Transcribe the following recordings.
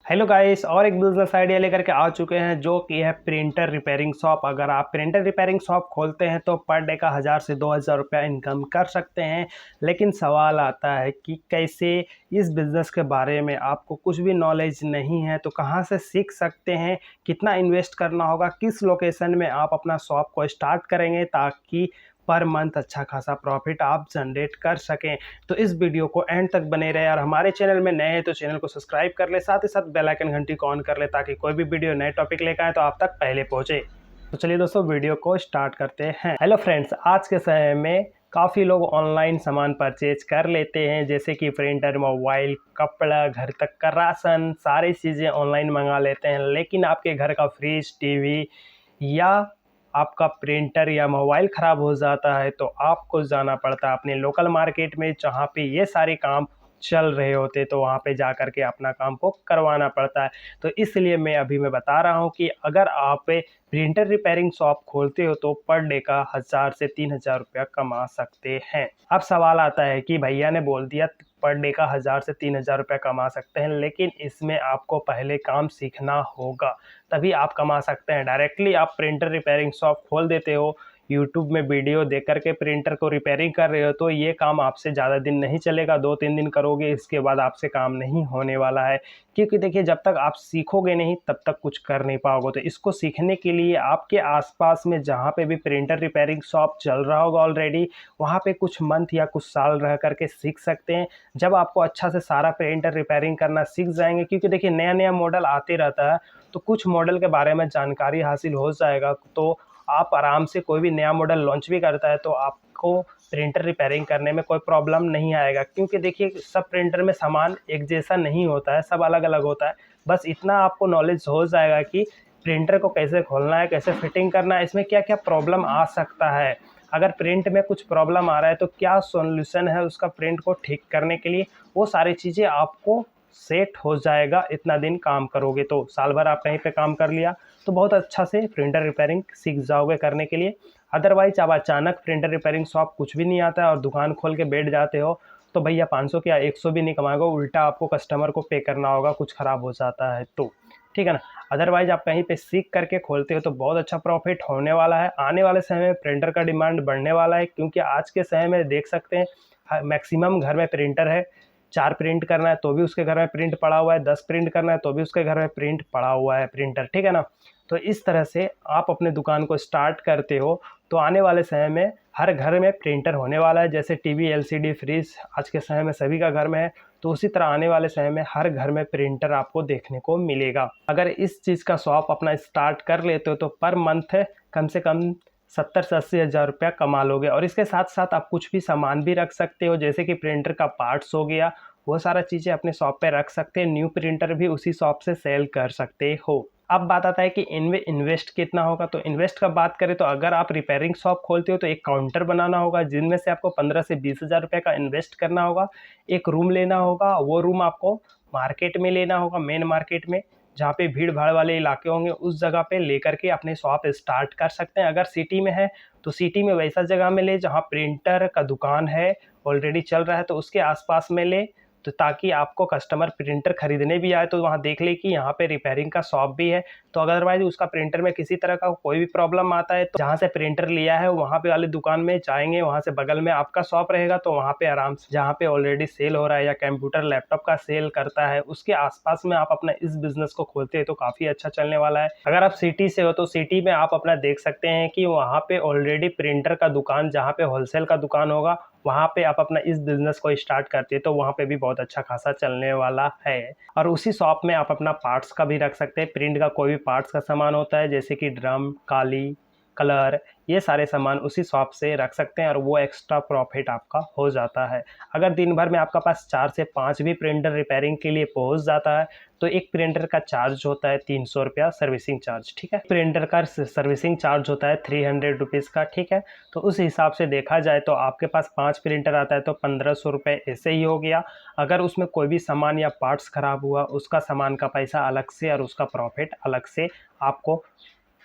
Hello guys, और एक business idea लेकर के आ चुके हैं जो कि है प्रिंटर रिपेयरिंग शॉप। अगर आप प्रिंटर रिपेयरिंग शॉप खोलते हैं तो पर डे का 1000 से 2000 रुपया इनकम कर सकते हैं। लेकिन सवाल आता है कि कैसे इस बिज़नेस के बारे में आपको कुछ भी नॉलेज नहीं है तो कहां से सीख सकते हैं, कितना इन्वेस्ट करना होगा, किस लोकेशन में आप अपना शॉप को स्टार्ट करेंगे ताकि पर मंथ अच्छा खासा प्रॉफिट आप जनरेट कर सकें। तो इस वीडियो को एंड तक बने रहे और हमारे चैनल में नए हैं तो चैनल को सब्सक्राइब कर ले, साथ ही साथ बेल आइकन घंटी को ऑन कर ले ताकि कोई भी वीडियो नए टॉपिक लेकर आए तो आप तक पहले पहुंचे। तो चलिए दोस्तों, वीडियो को स्टार्ट करते हैं। हेलो फ्रेंड्स, आज के समय में काफ़ी लोग ऑनलाइन सामान परचेज कर लेते हैं, जैसे कि प्रिंटर, मोबाइल, कपड़ा, घर तक का राशन, सारी चीज़ें ऑनलाइन मंगा लेते हैं। लेकिन आपके घर का फ्रिज, टीवी या आपका प्रिंटर या मोबाइल ख़राब हो जाता है तो आपको जाना पड़ता है अपने लोकल मार्केट में, जहाँ पे ये सारे काम चल रहे होते, तो वहाँ पे जा कर के अपना काम को करवाना पड़ता है। तो इसलिए मैं बता रहा हूँ कि अगर आप प्रिंटर रिपेयरिंग शॉप खोलते हो तो पर डे का 1000 से 3000 रुपया कमा सकते हैं। अब सवाल आता है कि भैया ने बोल दिया पर डे का 1000 से 3000 रुपया कमा सकते हैं, लेकिन इसमें आपको पहले काम सीखना होगा, तभी आप कमा सकते हैं। डायरेक्टली आप प्रिंटर रिपेयरिंग शॉप खोल देते हो, यूट्यूब में वीडियो देख करके प्रिंटर को रिपेयरिंग कर रहे हो, तो ये काम आपसे ज़्यादा दिन नहीं चलेगा। 2-3 दिन करोगे, इसके बाद आपसे काम नहीं होने वाला है। क्योंकि देखिए, जब तक आप सीखोगे नहीं तब तक कुछ कर नहीं पाओगे। तो इसको सीखने के लिए आपके आसपास में जहाँ पे भी प्रिंटर रिपेयरिंग शॉप चल रहा होगा ऑलरेडी, वहाँ पे कुछ मंथ या कुछ साल रह करके सीख सकते हैं। जब आपको अच्छा से सारा प्रिंटर रिपेयरिंग करना सीख जाएंगे, क्योंकि देखिए नया नया मॉडल आते रहता है, तो कुछ मॉडल के बारे में जानकारी हासिल हो जाएगा तो आप आराम से कोई भी नया मॉडल लॉन्च भी करता है तो आपको प्रिंटर रिपेयरिंग करने में कोई प्रॉब्लम नहीं आएगा। क्योंकि देखिए, सब प्रिंटर में सामान एक जैसा नहीं होता है, सब अलग अलग होता है। बस इतना आपको नॉलेज हो जाएगा कि प्रिंटर को कैसे खोलना है, कैसे फिटिंग करना है, इसमें क्या क्या प्रॉब्लम आ सकता है, अगर प्रिंट में कुछ प्रॉब्लम आ रहा है तो क्या सॉल्यूशन है उसका प्रिंट को ठीक करने के लिए, वो सारी चीज़ें आपको सेट हो जाएगा। इतना दिन काम करोगे तो साल भर आप कहीं पे काम कर लिया तो बहुत अच्छा से प्रिंटर रिपेयरिंग सीख जाओगे करने के लिए। अदरवाइज आप अचानक प्रिंटर रिपेयरिंग शॉप कुछ भी नहीं आता है और दुकान खोल के बैठ जाते हो तो भैया 500 क्या 100 भी नहीं कमाएगा, उल्टा आपको कस्टमर को पे करना होगा कुछ ख़राब हो जाता है तो। ठीक है ना। अदरवाइज आप कहीं पे सीख करके खोलते हो तो बहुत अच्छा प्रॉफिट होने वाला है। आने वाले समय में प्रिंटर का डिमांड बढ़ने वाला है, क्योंकि आज के समय में देख सकते हैं मैक्सिमम घर में प्रिंटर है। 4 प्रिंट करना है तो भी उसके घर में प्रिंट पड़ा हुआ है, 10 प्रिंट करना है तो भी उसके घर में प्रिंट पड़ा हुआ है प्रिंटर। ठीक है ना। तो इस तरह से आप अपने दुकान को स्टार्ट करते हो तो आने वाले समय में हर घर में प्रिंटर होने वाला है। जैसे टीवी, एलसीडी, फ्रिज आज के समय में सभी का घर में है, तो उसी तरह आने वाले समय में हर घर में प्रिंटर आपको देखने को मिलेगा। अगर इस चीज़ का शॉप अपना स्टार्ट कर लेते हो तो पर मंथ कम से कम 70 से 80 हज़ार रुपया कमा लोगे। और इसके साथ साथ आप कुछ भी सामान भी रख सकते हो, जैसे कि प्रिंटर का पार्ट्स हो गया, वो सारा चीज़ें अपने शॉप पे रख सकते हैं। न्यू प्रिंटर भी उसी शॉप से सेल कर सकते हो। अब बात आता है कि इनमें इन्वेस्ट कितना होगा। तो इन्वेस्ट का बात करें तो अगर आप रिपेयरिंग शॉप खोलते हो तो एक काउंटर बनाना होगा, जिनमें से आपको 15 से 20 हज़ार रुपये का इन्वेस्ट करना होगा। एक रूम लेना होगा, वो रूम आपको मार्केट में लेना होगा, मेन मार्केट में, जहाँ पे भीड़ भाड़ वाले इलाके होंगे उस जगह पे लेकर के अपने शॉप स्टार्ट कर सकते हैं। अगर सिटी में है तो सिटी में वैसा जगह में ले जहाँ प्रिंटर का दुकान है, ऑलरेडी चल रहा है, तो उसके आसपास में ले, तो ताकि आपको कस्टमर प्रिंटर खरीदने भी आए तो वहाँ देख ले कि यहाँ पे रिपेयरिंग का शॉप भी है। तो अदरवाइज उसका प्रिंटर में किसी तरह का कोई भी प्रॉब्लम आता है तो जहाँ से प्रिंटर लिया है वहाँ पे वाली दुकान में जाएंगे, वहाँ से बगल में आपका शॉप रहेगा, तो वहाँ पे आराम से जहाँ पे ऑलरेडी सेल हो रहा है या कंप्यूटर लैपटॉप का सेल करता है उसके आसपास में आप अपना इस बिजनेस को खोलते हैं तो काफ़ी अच्छा चलने वाला है। अगर आप सिटी से हो तो सिटी में आप अपना देख सकते हैं कि वहाँ पे ऑलरेडी प्रिंटर का दुकान, जहाँ पे होलसेल का दुकान होगा, वहाँ पे आप अपना इस बिज़नेस को स्टार्ट करते हैं तो वहाँ पे भी बहुत अच्छा खासा चलने वाला है। और उसी शॉप में आप अपना पार्ट्स का भी रख सकते हैं। प्रिंट का कोई भी पार्ट्स का सामान होता है, जैसे कि ड्रम, काली, कलर, ये सारे सामान उसी शॉप से रख सकते हैं और वो एक्स्ट्रा प्रॉफिट आपका हो जाता है। अगर दिन भर में आपका पास 4 से 5 भी प्रिंटर रिपेयरिंग के लिए पहुंच जाता है तो एक प्रिंटर का चार्ज होता है 300 रुपया सर्विसिंग चार्ज। ठीक है। प्रिंटर का सर्विसिंग चार्ज होता है 300 रुपीज़ का। ठीक है। तो उस हिसाब से देखा जाए तो आपके पास 5 प्रिंटर आता है तो 1500 रुपये ऐसे ही हो गया। अगर उसमें कोई भी सामान या पार्ट्स ख़राब हुआ उसका सामान का पैसा अलग से और उसका प्रॉफिट अलग से आपको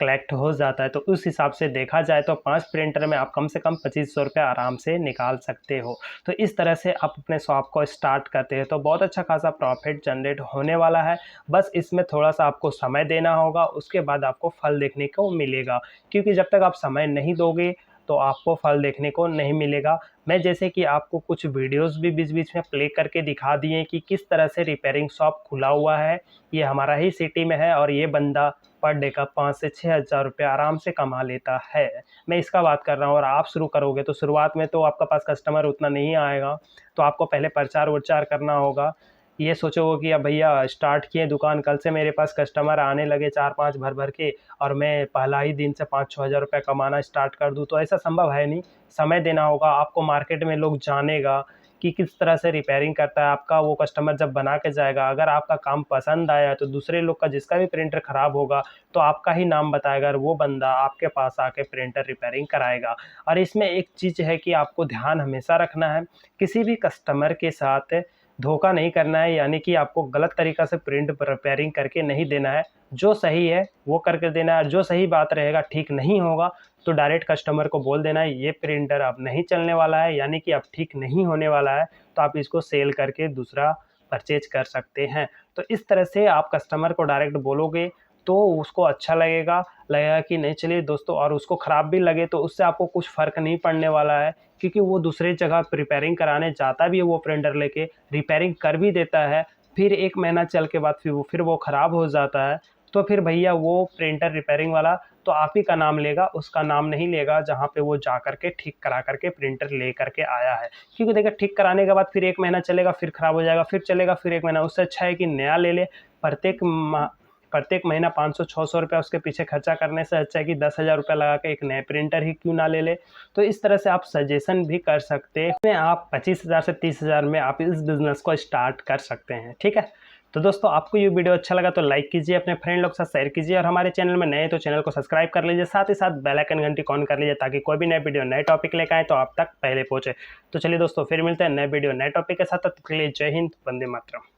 कलेक्ट हो जाता है। तो उस हिसाब से देखा जाए तो 5 प्रिंटर में आप कम से कम 2500 रुपये आराम से निकाल सकते हो। तो इस तरह से आप अपने शॉप को स्टार्ट करते हैं तो बहुत अच्छा खासा प्रॉफिट जनरेट होने वाला है। बस इसमें थोड़ा-सा आपको समय देना होगा, उसके बाद आपको फल देखने को मिलेगा, क्योंकि जब तक आप समय नहीं दोगे तो आपको फल देखने को नहीं मिलेगा। मैं जैसे कि आपको कुछ वीडियोज़ भी बीच-बीच में प्ले करके दिखा दिए कि किस तरह से रिपेयरिंग शॉप खुला हुआ है। ये हमारा ही सिटी में है और ये बंदा पर डे का 5 से 6,000 रुपये आराम से कमा लेता है। मैं इसका बात कर रहा हूँ और आप शुरू करोगे तो शुरुआत में तो आपका पास कस्टमर उतना नहीं आएगा, तो आपको पहले प्रचार-वरचार करना होगा। ये सोचोगे कि अब भैया स्टार्ट किए दुकान, कल से मेरे पास कस्टमर आने लगे 4-5 भर-भर के और मैं पहला ही दिन से 5-6 हज़ार रुपये कमाना स्टार्ट कर दूँ, तो ऐसा संभव है नहीं। समय देना होगा, आपको मार्केट में लोग जानेगा कि किस तरह से रिपेयरिंग करता है। आपका वो कस्टमर जब बना के जाएगा, अगर आपका काम पसंद आया तो दूसरे लोग का जिसका भी प्रिंटर ख़राब होगा तो आपका ही नाम बताएगा और वो बंदा आपके पास आके प्रिंटर रिपेयरिंग कराएगा। और इसमें एक चीज़ है कि आपको ध्यान हमेशा रखना है, किसी भी कस्टमर के साथ धोखा नहीं करना है, यानी कि आपको गलत तरीक़ा से प्रिंट रिपेयरिंग करके नहीं देना है। जो सही है वो करके देना है, जो सही बात रहेगा, ठीक नहीं होगा तो डायरेक्ट कस्टमर को बोल देना है ये प्रिंटर अब नहीं चलने वाला है, यानी कि अब ठीक नहीं होने वाला है, तो आप इसको सेल करके दूसरा परचेज कर सकते हैं। तो इस तरह से आप कस्टमर को डायरेक्ट बोलोगे तो उसको अच्छा लगेगा कि नहीं चलिए दोस्तों, और उसको ख़राब भी लगे तो उससे आपको कुछ फ़र्क नहीं पड़ने वाला है, क्योंकि वो दूसरी जगह रिपेयरिंग कराने जाता भी है, वो प्रिंटर लेके रिपेयरिंग कर भी देता है, फिर 1 महीना चल के बाद फिर वो ख़राब हो जाता है, तो फिर भैया वो प्रिंटर रिपेयरिंग वाला तो आप ही का नाम लेगा, उसका नाम नहीं लेगा जहाँ पे वो जा कर के ठीक करा कर के प्रिंटर ले कर के आया है। क्योंकि देखिए ठीक कराने के बाद फिर 1 महीना चलेगा, फिर ख़राब हो जाएगा, फिर चलेगा, फिर 1 महीना, उससे अच्छा है कि नया ले ले। प्रत्येक महीना 500-600 रुपया उसके पीछे खर्चा करने से अच्छा है कि 10,000 रुपया लगा के एक नए प्रिंटर ही क्यों ना ले ले। तो इस तरह से आप सजेशन भी कर सकते हैं। इसमें आप 25,000 से 30,000 में आप इस बिज़नेस को स्टार्ट कर सकते हैं, ठीक है। तो दोस्तों आपको ये वीडियो अच्छा लगा तो लाइक कीजिए, अपने फ्रेंड लोग के साथ शेयर कीजिए और हमारे चैनल में नए हैं तो चैनल को सब्सक्राइब कर लीजिए, साथ ही साथ बेल आइकन घंटी ऑन कर लीजिए ताकि कोई भी नए वीडियो नए टॉपिक लेकर आए तो आप तक पहले पहुंचे। तो चलिए दोस्तों फिर मिलते हैं नए वीडियो नए टॉपिक के साथ, तब तक के लिए जय हिंद, वंदे मातरम।